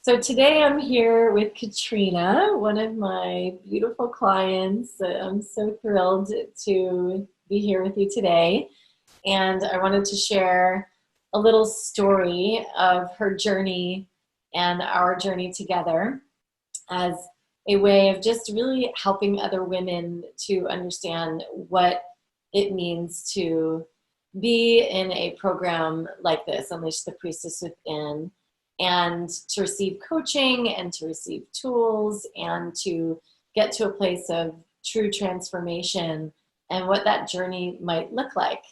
So today I'm here with Katrina, one of my beautiful clients. I'm so thrilled to be here with you today. And I wanted to share a little story of her journey and our journey together as a way of just really helping other women to understand what it means to be in a program like this, Unleash the Priestess Within, and to receive coaching and to receive tools and to get to a place of true transformation and what that journey might look like.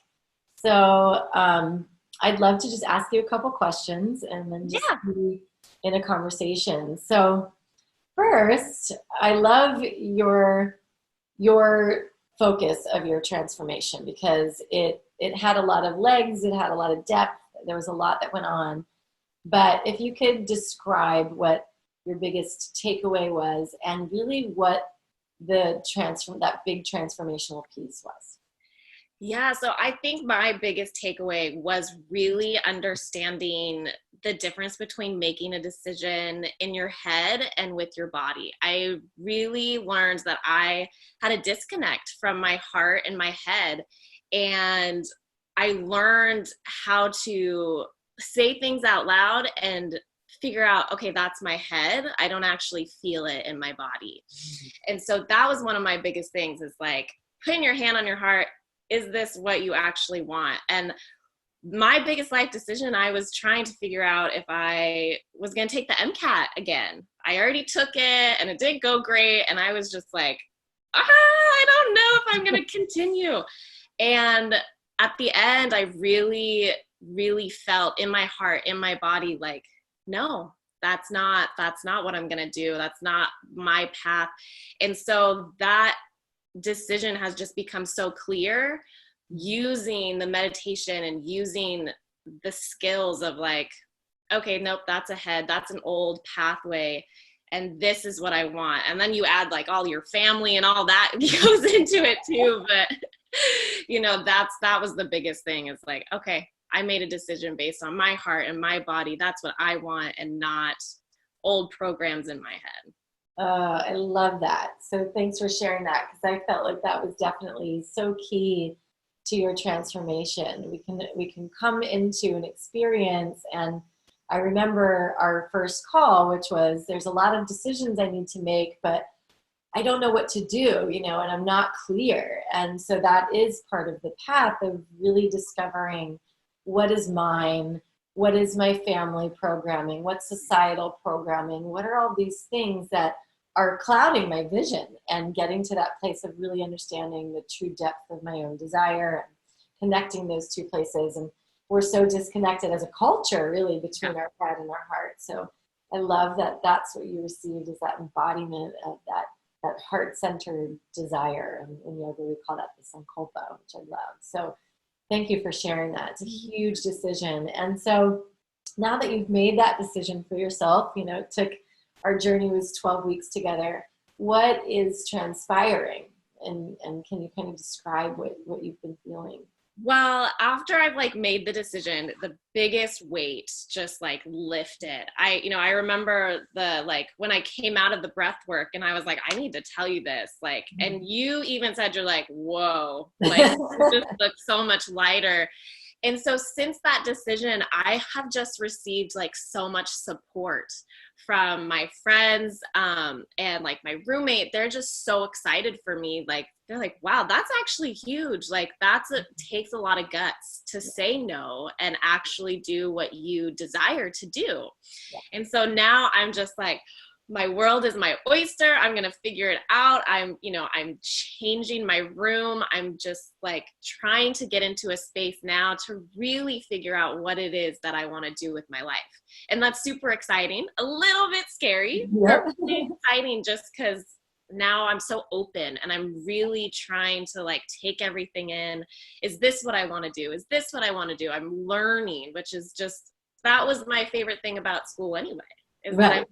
So I'd love to just ask you a couple questions and then just Yeah. be in a conversation. So first, I love your focus of your transformation because it had a lot of legs, it had a lot of depth, there was a lot that went on. But if you could describe what your biggest takeaway was and really what that big transformational piece was. Yeah. So I think my biggest takeaway was really understanding the difference between making a decision in your head and with your body. I really learned that I had a disconnect from my heart and my head. And I learned how to say things out loud and figure out, okay, that's my head. I don't actually feel it in my body. And so that was one of my biggest things is like putting your hand on your heart. Is this what you actually want? And my biggest life decision, I was trying to figure out if I was going to take the MCAT again. I already took it and it didn't go great. And I was just like, I don't know if I'm going to continue. And at the end, I really, really felt in my heart, in my body, like, no, that's not what I'm going to do. That's not my path. And so that decision has just become so clear using the meditation and using the skills of like, okay, nope, that's a head, that's an old pathway, and this is what I want. And then you add like all your family and all that goes into it too. But that was the biggest thing is like, okay, I made a decision based on my heart and my body. That's what I want and not old programs in my head. I love that. So thanks for sharing that because I felt like that was definitely so key to your transformation. We can come into an experience, and I remember our first call, which was there's a lot of decisions I need to make, but I don't know what to do, and I'm not clear. And so that is part of the path of really discovering what is mine, what is my family programming, what's societal programming, what are all these things that are clouding my vision, and getting to that place of really understanding the true depth of my own desire and connecting those two places. And we're so disconnected as a culture, really, between our head and our heart. So I love that that's what you received is that embodiment of that heart-centered desire. And in yoga, we call that the sankalpa, which I love. So thank you for sharing that. It's a huge decision. And so now that you've made that decision for yourself, it took our journey was 12 weeks together. What is transpiring? And can you kind of describe what you've been feeling? Well, after I've like made the decision, the biggest weight just like lifted. I remember when I came out of the breath work and I was like, I need to tell you this. Like, and you even said you're like, whoa, like it just looks so much lighter. And so since that decision, I have just received like so much support from my friends and like my roommate. They're just so excited for me. Like, they're like, wow, that's actually huge. Like takes a lot of guts to say no and actually do what you desire to do. And so now I'm just like, my world is my oyster. I'm going to figure it out. I'm changing my room. I'm just like trying to get into a space now to really figure out what it is that I want to do with my life. And that's super exciting, a little bit scary, Yep. but really exciting just because now I'm so open and I'm really trying to like take everything in. Is this what I want to do? Is this what I want to do? I'm learning, which is just, that was my favorite thing about school anyway. Is that I'm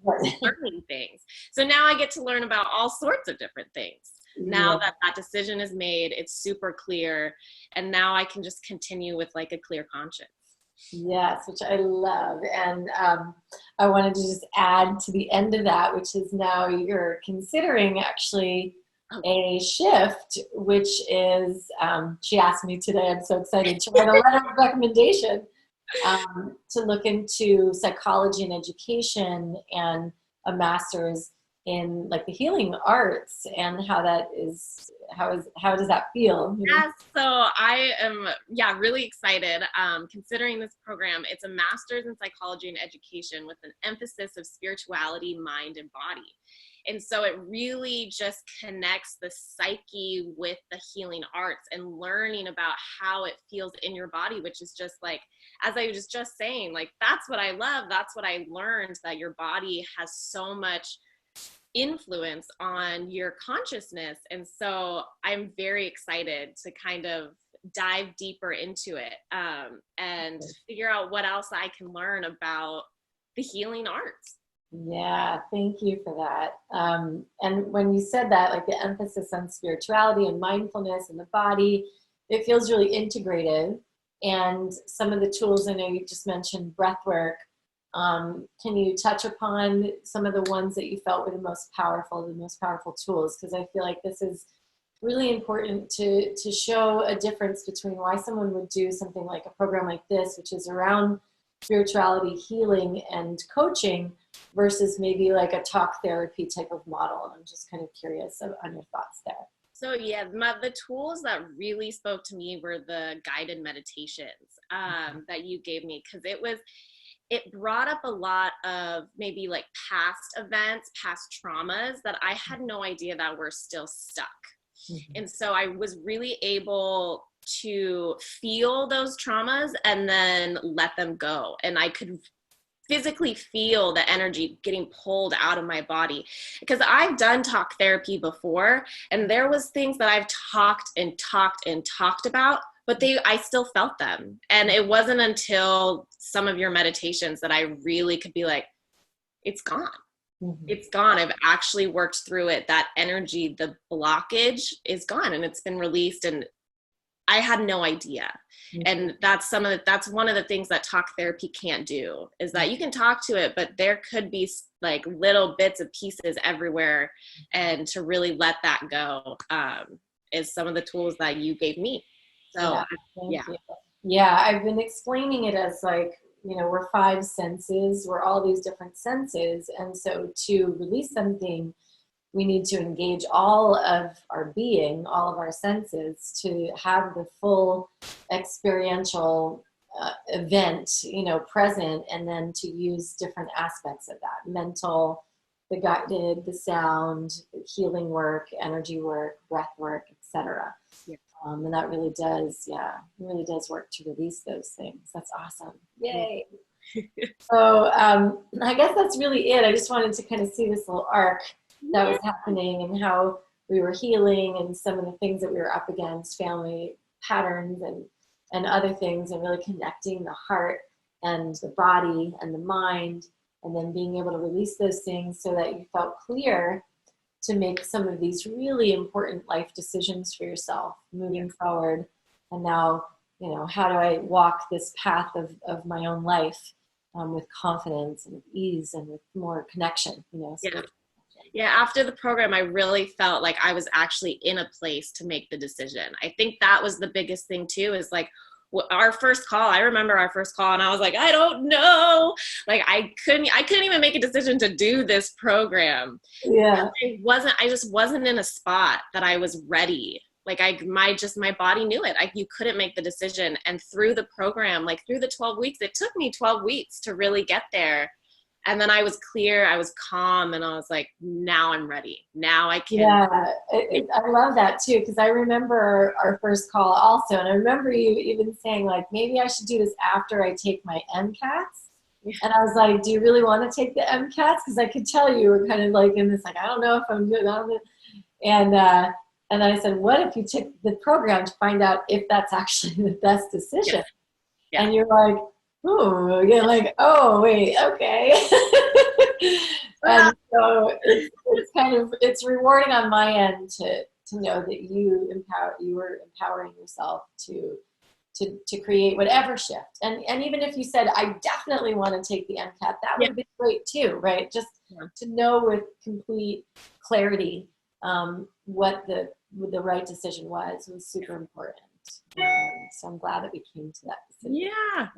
learning things. So now I get to learn about all sorts of different things. Now that that decision is made, it's super clear. And now I can just continue with like a clear conscience. Yes, which I love. And I wanted to just add to the end of that, which is now you're considering actually a shift, which is, she asked me today, I'm so excited to write a letter of recommendation to look into psychology and education and a master's in like the healing arts, and how does that feel? Yeah, so I am, really excited. Considering this program, it's a master's in psychology and education with an emphasis of spirituality, mind, and body. And so it really just connects the psyche with the healing arts and learning about how it feels in your body, which is just like, as I was just saying, like, that's what I love. That's what I learned, that your body has so much influence on your consciousness. And so I'm very excited to kind of dive deeper into it, and figure out what else I can learn about the healing arts. Yeah, thank you for that. And when you said that, like the emphasis on spirituality and mindfulness and the body, it feels really integrative. And some of the tools, I know you just mentioned breath work. Can you touch upon some of the ones that you felt were the most powerful tools? Because I feel like this is really important to show a difference between why someone would do something like a program like this, which is around spirituality, healing, and coaching, versus maybe like a talk therapy type of model. I'm just kind of curious on your thoughts there. So yeah, the tools that really spoke to me were the guided meditations that you gave me, because it brought up a lot of maybe like past events, past traumas that I had no idea that were still stuck. Mm-hmm. And so I was really able to feel those traumas and then let them go. And I could physically feel the energy getting pulled out of my body, because I've done talk therapy before, and there was things that I've talked and talked and talked about, but I still felt them. And it wasn't until some of your meditations that I really could be like, it's gone. Mm-hmm. It's gone. I've actually worked through it. That energy, the blockage is gone, and it's been released. And I had no idea. Mm-hmm. And that's one of the things that talk therapy can't do, is that you can talk to it, but there could be like little bits of pieces everywhere. And to really let that go is some of the tools that you gave me. So yeah, I've been explaining it as like, we're 5 senses, we're all these different senses. And so to release something, we need to engage all of our being, all of our senses, to have the full experiential event, present, and then to use different aspects of that: mental, the guided, the sound, healing work, energy work, breath work, etc. Yeah. And that really does work to release those things. That's awesome. Yay. So I guess that's really it. I just wanted to kind of see this little arc that was happening and how we were healing, and some of the things that we were up against, family patterns and other things, and really connecting the heart and the body and the mind, and then being able to release those things so that you felt clear to make some of these really important life decisions for yourself moving forward. And now, how do I walk this path of my own life with confidence and ease and with more connection, Yeah, after the program, I really felt like I was actually in a place to make the decision. I think that was the biggest thing too, is like our first call. I remember our first call, and I was like, I don't know. Like I couldn't even make a decision to do this program. Yeah. I just wasn't in a spot that I was ready. Like my body knew it. You couldn't make the decision. And through the program, like through the 12 weeks, it took me 12 weeks to really get there. And then I was clear, I was calm, and I was like, now I'm ready. Now I can. Yeah, I love that too, because I remember our first call also. And I remember you even saying like, maybe I should do this after I take my MCATs. Yeah. And I was like, do you really want to take the MCATs? Because I could tell you were kind of like in this, like, I don't know if I'm good. And I said, what if you took the program to find out if that's actually the best decision? Yeah. Yeah. And you're like, oh, you're like, oh, wait, okay. And so it's rewarding on my end to know that you were empowering yourself to to create whatever shift. And even if you said, I definitely want to take the MCAT, that would be great too, right? Just to know with complete clarity what the right decision was super important. So I'm glad that we came to that decision. Yeah.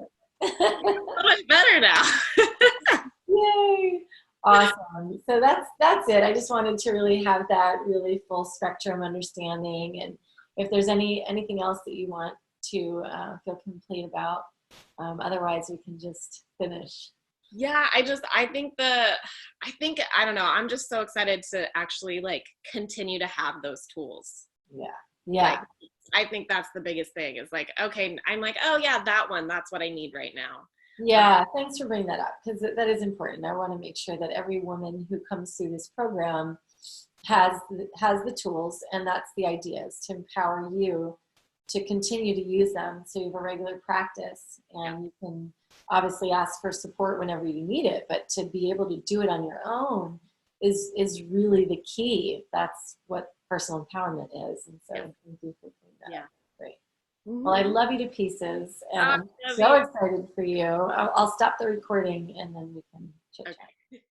So much better now. Yay. Awesome. So that's it. I just wanted to really have that really full spectrum understanding. And if there's anything else that you want to feel complete about, otherwise we can just finish. Yeah, I think I don't know, I'm just so excited to actually like continue to have those tools. Yeah. Like, I think that's the biggest thing is like, okay, I'm like, oh yeah, that one, that's what I need right now. Yeah, thanks for bringing that up, because that is important. I want to make sure that every woman who comes through this program has the tools, and that's the idea, is to empower you to continue to use them so you have a regular practice, and you can obviously ask for support whenever you need it, but to be able to do it on your own is really the key. That's what personal empowerment is. And so thank you for bringing that up. Great. Well, I love you to pieces, and I'm so excited for you. I'll stop the recording and then we can chit chat.